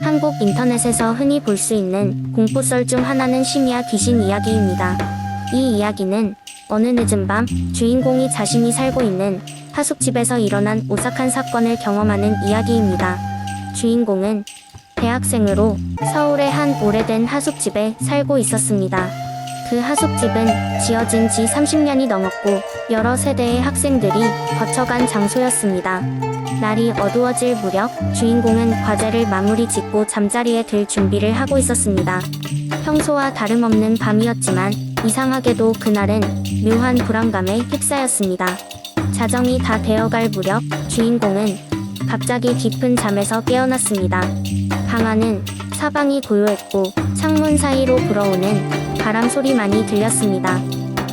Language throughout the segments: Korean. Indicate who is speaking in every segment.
Speaker 1: 한국 인터넷에서 흔히 볼 수 있는 공포썰 중 하나는 심야 귀신 이야기입니다. 이 이야기는 어느 늦은 밤 주인공이 자신이 살고 있는 하숙집에서 일어난 오싹한 사건을 경험하는 이야기입니다. 주인공은 대학생으로 서울의 한 오래된 하숙집에 살고 있었습니다. 그 하숙집은 지어진 지 30년이 넘었고 여러 세대의 학생들이 거쳐간 장소였습니다. 날이 어두워질 무렵 주인공은 과제를 마무리 짓고 잠자리에 들 준비를 하고 있었습니다. 평소와 다름없는 밤이었지만 이상하게도 그날은 묘한 불안감에 휩싸였습니다. 자정이 다 되어갈 무렵 주인공은 갑자기 깊은 잠에서 깨어났습니다. 방 안은 사방이 고요했고 창문 사이로 불어오는 바람 소리만이 들렸습니다.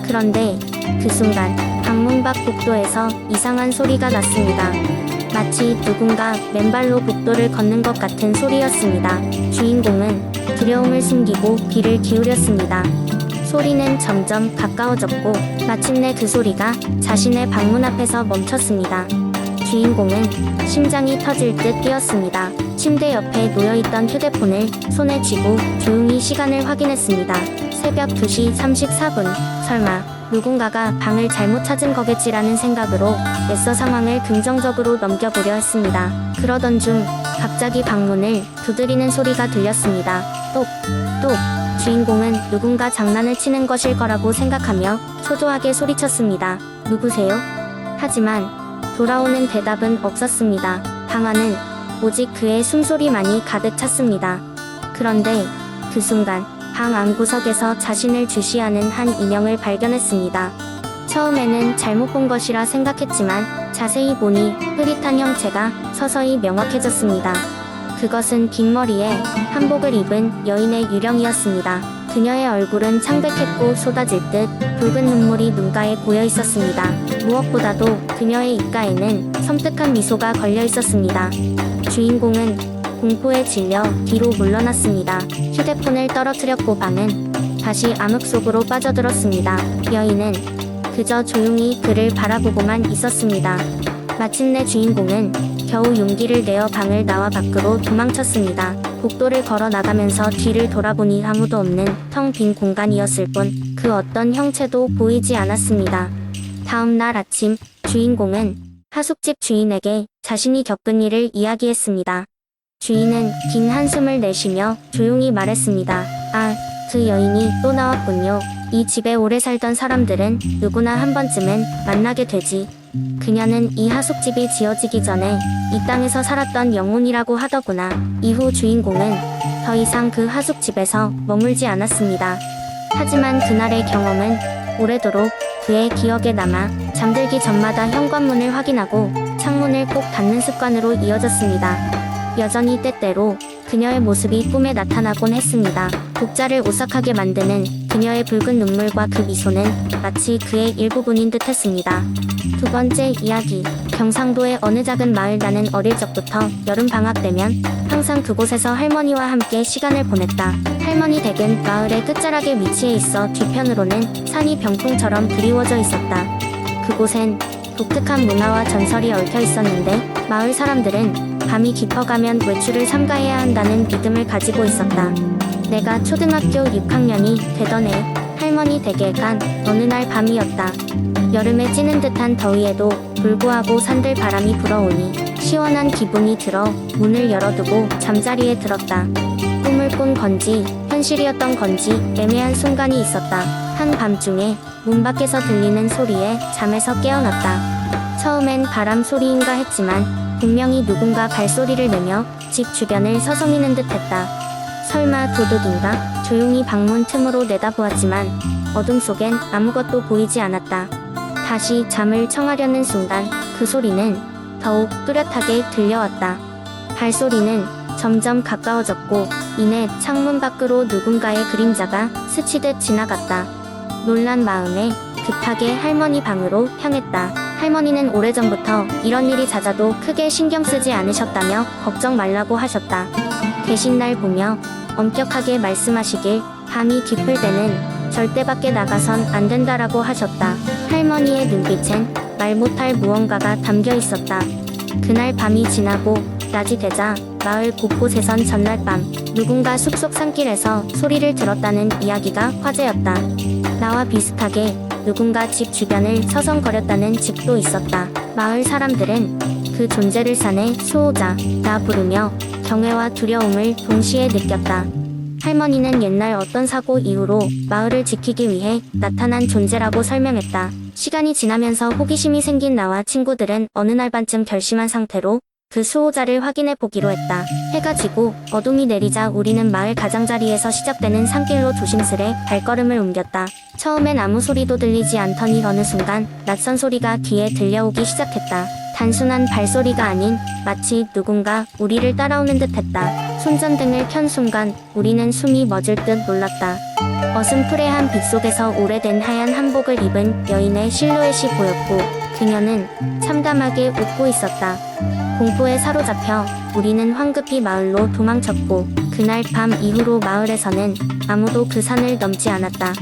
Speaker 1: 그런데 그 순간 방문 밖 복도에서 이상한 소리가 났습니다. 마치 누군가 맨발로 복도를 걷는 것 같은 소리였습니다. 주인공은 두려움을 숨기고 귀를 기울였습니다. 소리는 점점 가까워졌고 마침내 그 소리가 자신의 방문 앞에서 멈췄습니다. 주인공은 심장이 터질 듯 뛰었습니다. 침대 옆에 놓여있던 휴대폰을 손에 쥐고 조용히 시간을 확인했습니다. 새벽 2시 34분. 설마 누군가가 방을 잘못 찾은 거겠지라는 생각으로 애써 상황을 긍정적으로 넘겨보려 했습니다. 그러던 중 갑자기 방문을 두드리는 소리가 들렸습니다. 똑, 똑. 주인공은 누군가 장난을 치는 것일 거라고 생각하며 초조하게 소리쳤습니다. 누구세요? 하지만 돌아오는 대답은 없었습니다. 방 안은 오직 그의 숨소리만이 가득 찼습니다. 그런데 그 순간 방 안구석에서 자신을 주시하는 한 인형을 발견했습니다. 처음에는 잘못 본 것이라 생각했지만 자세히 보니 흐릿한 형체가 서서히 명확해졌습니다. 그것은 긴 머리에 한복을 입은 여인의 유령이었습니다. 그녀의 얼굴은 창백했고 쏟아질 듯 붉은 눈물이 눈가에 고여 있었습니다. 무엇보다도 그녀의 입가에는 섬뜩한 미소가 걸려 있었습니다. 주인공은 공포에 질려 뒤로 물러났습니다. 휴대폰을 떨어뜨렸고 방은 다시 암흑 속으로 빠져들었습니다. 여인은 그저 조용히 그를 바라보고만 있었습니다. 마침내 주인공은 겨우 용기를 내어 방을 나와 밖으로 도망쳤습니다. 복도를 걸어 나가면서 뒤를 돌아보니 아무도 없는 텅 빈 공간이었을 뿐 그 어떤 형체도 보이지 않았습니다. 다음 날 아침 주인공은 하숙집 주인에게 자신이 겪은 일을 이야기했습니다. 주인은 긴 한숨을 내쉬며 조용히 말했습니다. 아, 그 여인이 또 나왔군요. 이 집에 오래 살던 사람들은 누구나 한 번쯤은 만나게 되지. 그녀는 이 하숙집이 지어지기 전에 이 땅에서 살았던 영혼이라고 하더구나. 이후 주인공은 더 이상 그 하숙집에서 머물지 않았습니다. 하지만 그날의 경험은 오래도록 그의 기억에 남아 잠들기 전마다 현관문을 확인하고 창문을 꼭 닫는 습관으로 이어졌습니다. 여전히 때때로 그녀의 모습이 꿈에 나타나곤 했습니다. 독자를 오싹하게 만드는 그녀의 붉은 눈물과 그 미소는 마치 그의 일부분인 듯 했습니다. 두 번째 이야기. 경상도의 어느 작은 마을. 나는 어릴 적부터 여름 방학 되면 항상 그곳에서 할머니와 함께 시간을 보냈다. 할머니 댁은 마을의 끝자락에 위치해 있어 뒤편으로는 산이 병풍처럼 드리워져 있었다. 그곳엔 독특한 문화와 전설이 얽혀 있었는데 마을 사람들은 밤이 깊어가면 외출을 삼가해야 한다는 믿음을 가지고 있었다. 내가 초등학교 6학년이 되던 해 할머니 댁에 간 어느 날 밤이었다. 여름에 찌는 듯한 더위에도 불구하고 산들 바람이 불어오니 시원한 기분이 들어 문을 열어두고 잠자리에 들었다. 꿈을 꾼 건지 현실이었던 건지 애매한 순간이 있었다. 한밤중에 문 밖에서 들리는 소리에 잠에서 깨어났다. 처음엔 바람 소리인가 했지만 분명히 누군가 발소리를 내며 집 주변을 서성이는 듯 했다. 설마 도둑인가? 조용히 방문 틈으로 내다보았지만 어둠 속엔 아무것도 보이지 않았다. 다시 잠을 청하려는 순간 그 소리는 더욱 뚜렷하게 들려왔다. 발소리는 점점 가까워졌고 이내 창문 밖으로 누군가의 그림자가 스치듯 지나갔다. 놀란 마음에 급하게 할머니 방으로 향했다. 할머니는 오래전부터 이런 일이 잦아도 크게 신경 쓰지 않으셨다며 걱정 말라고 하셨다. 계신 날 보며 엄격하게 말씀하시길 밤이 깊을 때는 절대 밖에 나가선 안 된다라고 하셨다. 할머니의 눈빛엔 말 못할 무언가가 담겨 있었다. 그날 밤이 지나고 낮이 되자 마을 곳곳에선 전날 밤 누군가 숲속 산길에서 소리를 들었다는 이야기가 화제였다. 나와 비슷하게 누군가 집 주변을 서성거렸다는 집도 있었다. 마을 사람들은 그 존재를 산의 수호자라 부르며 경외와 두려움을 동시에 느꼈다. 할머니는 옛날 어떤 사고 이후로 마을을 지키기 위해 나타난 존재라고 설명했다. 시간이 지나면서 호기심이 생긴 나와 친구들은 어느 날 반쯤 결심한 상태로 그 수호자를 확인해 보기로 했다. 해가 지고 어둠이 내리자 우리는 마을 가장자리에서 시작되는 산길로 조심스레 발걸음을 옮겼다. 처음엔 아무 소리도 들리지 않더니 어느 순간 낯선 소리가 귀에 들려오기 시작했다. 단순한 발소리가 아닌 마치 누군가 우리를 따라오는 듯했다. 손전등을 켠 순간 우리는 숨이 멎을 듯 놀랐다. 어슴푸레한 빛 속에서 오래된 하얀 한복을 입은 여인의 실루엣이 보였고 그녀는 참담하게 웃고 있었다. 공포에 사로잡혀 우리는 황급히 마을로 도망쳤고 그날 밤 이후로 마을에서는 아무도 그 산을 넘지 않았다.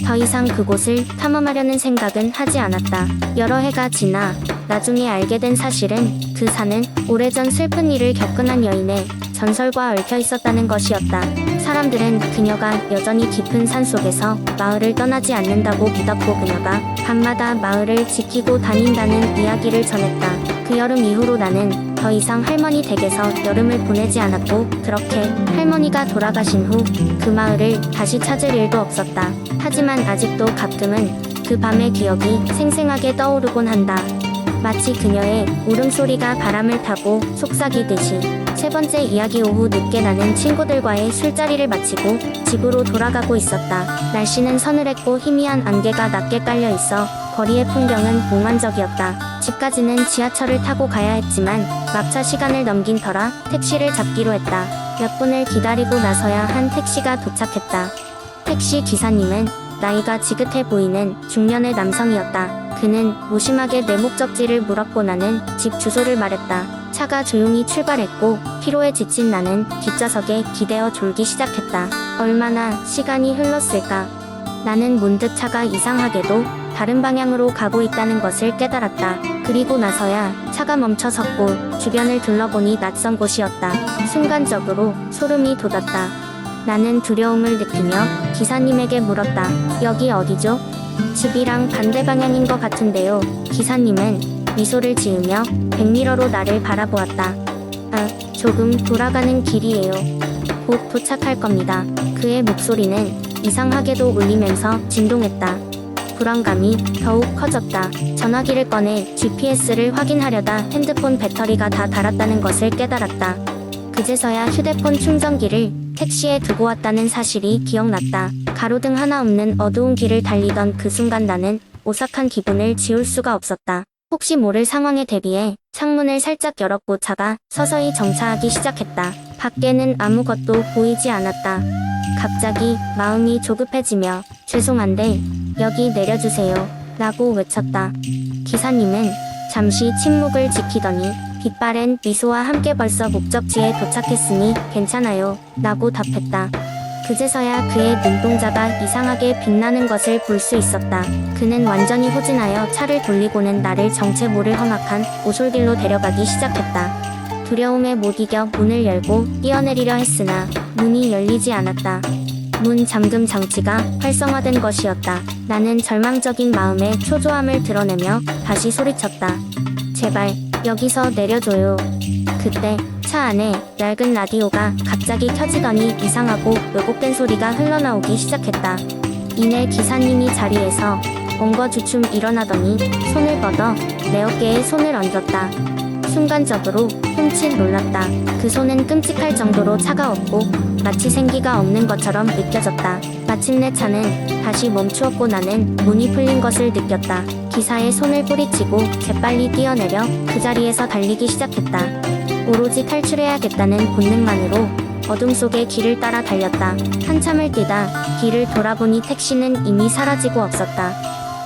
Speaker 1: 더 이상 그곳을 탐험하려는 생각은 하지 않았다. 여러 해가 지나 나중에 알게 된 사실은 그 산은 오래전 슬픈 일을 겪은 한 여인의 전설과 얽혀 있었다는 것이었다. 사람들은 그녀가 여전히 깊은 산 속에서 마을을 떠나지 않는다고 믿었고 그녀가 밤마다 마을을 지키고 다닌다는 이야기를 전했다. 그 여름 이후로 나는 더 이상 할머니 댁에서 여름을 보내지 않았고 그렇게 할머니가 돌아가신 후 그 마을을 다시 찾을 일도 없었다. 하지만 아직도 가끔은 그 밤의 기억이 생생하게 떠오르곤 한다. 마치 그녀의 울음소리가 바람을 타고 속삭이듯이. 세 번째 이야기 오후 늦게 나는 친구들과의 술자리를 마치고 집으로 돌아가고 있었다. 날씨는 서늘했고 희미한 안개가 낮게 깔려 있어 거리의 풍경은 몽환적이었다. 집까지는 지하철을 타고 가야 했지만 막차 시간을 넘긴 터라 택시를 잡기로 했다. 몇 분을 기다리고 나서야 한 택시가 도착했다. 택시 기사님은 나이가 지긋해 보이는 중년의 남성이었다. 그는 무심하게 내 목적지를 물었고 나는 집 주소를 말했다. 차가 조용히 출발했고 피로에 지친 나는 뒷좌석에 기대어 졸기 시작했다. 얼마나 시간이 흘렀을까? 나는 문득 차가 이상하게도 다른 방향으로 가고 있다는 것을 깨달았다. 그리고 나서야 차가 멈춰섰고 주변을 둘러보니 낯선 곳이었다. 순간적으로 소름이 돋았다. 나는 두려움을 느끼며 기사님에게 물었다. 여기 어디죠? 집이랑 반대 방향인 것 같은데요. 기사님은 미소를 지으며 백미러로 나를 바라보았다. 아, 조금 돌아가는 길이에요. 곧 도착할 겁니다. 그의 목소리는 이상하게도 울리면서 진동했다. 불안감이 더욱 커졌다. 전화기를 꺼내 GPS를 확인하려다 핸드폰 배터리가 다 닳았다는 것을 깨달았다. 그제서야 휴대폰 충전기를 택시에 두고 왔다는 사실이 기억났다. 가로등 하나 없는 어두운 길을 달리던 그 순간 나는 오싹한 기분을 지울 수가 없었다. 혹시 모를 상황에 대비해 창문을 살짝 열었고 차가 서서히 정차하기 시작했다. 밖에는 아무것도 보이지 않았다. 갑자기 마음이 조급해지며 죄송한데 여기 내려주세요 라고 외쳤다. 기사님은 잠시 침묵을 지키더니 빛바랜 미소와 함께 벌써 목적지에 도착했으니 괜찮아요 라고 답했다. 그제서야 그의 눈동자가 이상하게 빛나는 것을 볼 수 있었다. 그는 완전히 후진하여 차를 돌리고는 나를 정체 모를 험악한 오솔길로 데려가기 시작했다. 두려움에 못 이겨 문을 열고 뛰어내리려 했으나 문이 열리지 않았다. 문 잠금 장치가 활성화된 것이었다. 나는 절망적인 마음에 초조함을 드러내며 다시 소리쳤다. 제발 여기서 내려줘요. 그때 차 안에 낡은 라디오가 갑자기 켜지더니 이상하고 왜곡된 소리가 흘러나오기 시작했다. 이내 기사님이 자리에서 엉거주춤 일어나더니 손을 뻗어 내 어깨에 손을 얹었다. 순간적으로 흠칫 놀랐다. 그 손은 끔찍할 정도로 차가웠고 마치 생기가 없는 것처럼 느껴졌다. 마침내 차는 다시 멈추었고 나는 문이 풀린 것을 느꼈다. 기사의 손을 뿌리치고 재빨리 뛰어내려 그 자리에서 달리기 시작했다. 오로지 탈출해야겠다는 본능만으로 어둠 속의 길을 따라 달렸다. 한참을 뛰다 뒤를 돌아보니 택시는 이미 사라지고 없었다.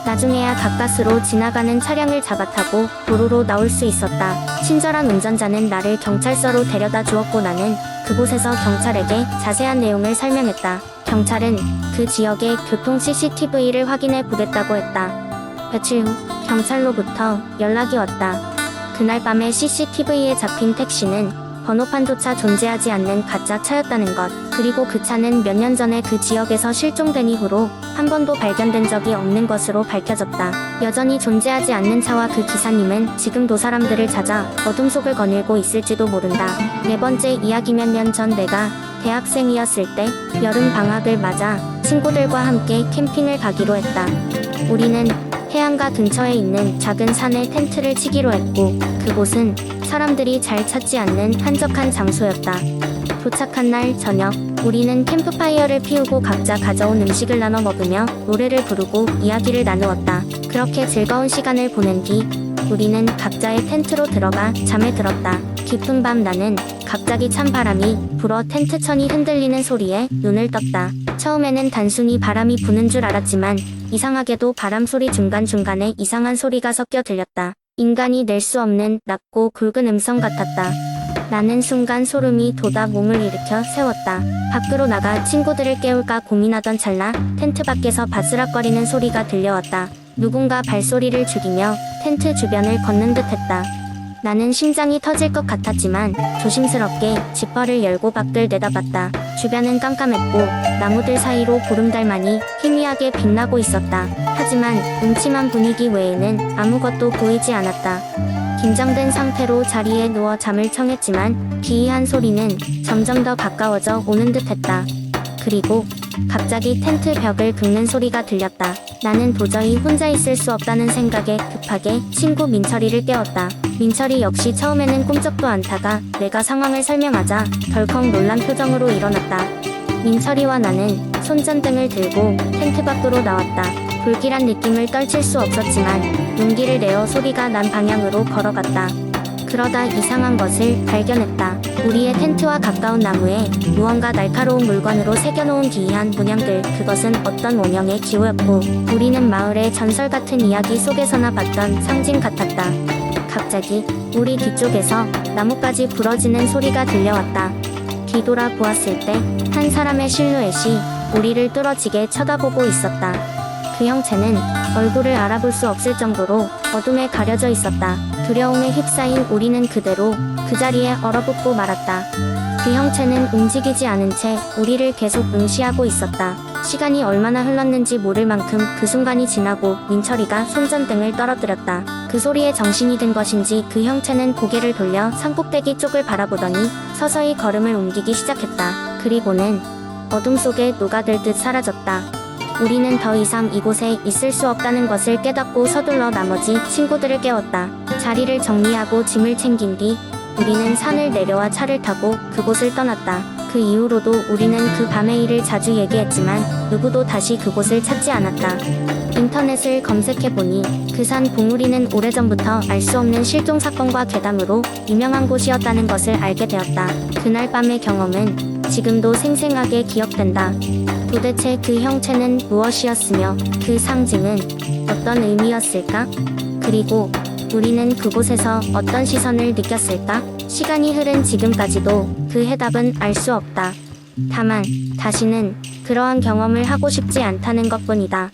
Speaker 1: 나중에야 가까스로 지나가는 차량을 잡아타고 도로로 나올 수 있었다. 친절한 운전자는 나를 경찰서로 데려다 주었고 나는 그곳에서 경찰에게 자세한 내용을 설명했다. 경찰은 그 지역의 교통 CCTV를 확인해 보겠다고 했다. 며칠 후 경찰로부터 연락이 왔다. 그날 밤에 CCTV에 잡힌 택시는 번호판조차 존재하지 않는 가짜 차였다는 것. 그리고 그 차는 몇 년 전에 그 지역에서 실종된 이후로 한 번도 발견된 적이 없는 것으로 밝혀졌다. 여전히 존재하지 않는 차와 그 기사님은 지금도 사람들을 찾아 어둠 속을 거닐고 있을지도 모른다. 네 번째 이야기. 몇 년 전 내가 대학생이었을 때 여름 방학을 맞아 친구들과 함께 캠핑을 가기로 했다. 우리는 해안가 근처에 있는 작은 산에 텐트를 치기로 했고, 그곳은 사람들이 잘 찾지 않는 한적한 장소였다. 도착한 날 저녁, 우리는 캠프파이어를 피우고 각자 가져온 음식을 나눠 먹으며 노래를 부르고 이야기를 나누었다. 그렇게 즐거운 시간을 보낸 뒤 우리는 각자의 텐트로 들어가 잠에 들었다. 깊은 밤 나는 갑자기 찬 바람이 불어 텐트 천이 흔들리는 소리에 눈을 떴다. 처음에는 단순히 바람이 부는 줄 알았지만 이상하게도 바람 소리 중간중간에 이상한 소리가 섞여 들렸다. 인간이 낼 수 없는 낮고 굵은 음성 같았다. 나는 순간 소름이 돋아 몸을 일으켜 세웠다. 밖으로 나가 친구들을 깨울까 고민하던 찰나 텐트 밖에서 바스락거리는 소리가 들려왔다. 누군가 발소리를 죽이며 텐트 주변을 걷는 듯했다. 나는 심장이 터질 것 같았지만 조심스럽게 지퍼를 열고 밖을 내다봤다. 주변은 깜깜했고 나무들 사이로 보름달만이 희미하게 빛나고 있었다. 하지만 음침한 분위기 외에는 아무것도 보이지 않았다. 긴장된 상태로 자리에 누워 잠을 청했지만 기이한 소리는 점점 더 가까워져 오는 듯했다. 그리고 갑자기 텐트 벽을 긁는 소리가 들렸다. 나는 도저히 혼자 있을 수 없다는 생각에 급하게 친구 민철이를 깨웠다. 민철이 역시 처음에는 꿈쩍도 않다가 내가 상황을 설명하자 덜컥 놀란 표정으로 일어났다. 민철이와 나는 손전등을 들고 텐트 밖으로 나왔다. 불길한 느낌을 떨칠 수 없었지만 용기를 내어 소리가 난 방향으로 걸어갔다. 그러다 이상한 것을 발견했다. 우리의 텐트와 가까운 나무에 무언가 날카로운 물건으로 새겨놓은 기이한 문양들. 그것은 어떤 원형의 기호였고 우리는 마을의 전설 같은 이야기 속에서나 봤던 상징 같았다. 갑자기 우리 뒤쪽에서 나뭇가지 부러지는 소리가 들려왔다. 뒤돌아 보았을 때 한 사람의 실루엣이 우리를 뚫어지게 쳐다보고 있었다. 그 형체는 얼굴을 알아볼 수 없을 정도로 어둠에 가려져 있었다. 두려움에 휩싸인 우리는 그대로 그 자리에 얼어붙고 말았다. 그 형체는 움직이지 않은 채 우리를 계속 응시하고 있었다. 시간이 얼마나 흘렀는지 모를 만큼 그 순간이 지나고 민철이가 손전등을 떨어뜨렸다. 그 소리에 정신이 든 것인지 그 형체는 고개를 돌려 산꼭대기 쪽을 바라보더니 서서히 걸음을 옮기기 시작했다. 그리고는 어둠 속에 녹아들듯 사라졌다. 우리는 더 이상 이곳에 있을 수 없다는 것을 깨닫고 서둘러 나머지 친구들을 깨웠다. 자리를 정리하고 짐을 챙긴 뒤 우리는 산을 내려와 차를 타고 그곳을 떠났다. 그 이후로도 우리는 그 밤의 일을 자주 얘기했지만 누구도 다시 그곳을 찾지 않았다. 인터넷을 검색해보니 그 산 봉우리는 오래전부터 알 수 없는 실종 사건과 괴담으로 유명한 곳이었다는 것을 알게 되었다. 그날 밤의 경험은 지금도 생생하게 기억된다. 도대체 그 형체는 무엇이었으며 그 상징은 어떤 의미였을까? 그리고 우리는 그곳에서 어떤 시선을 느꼈을까? 시간이 흐른 지금까지도 그 해답은 알 수 없다. 다만 다시는 그러한 경험을 하고 싶지 않다는 것뿐이다.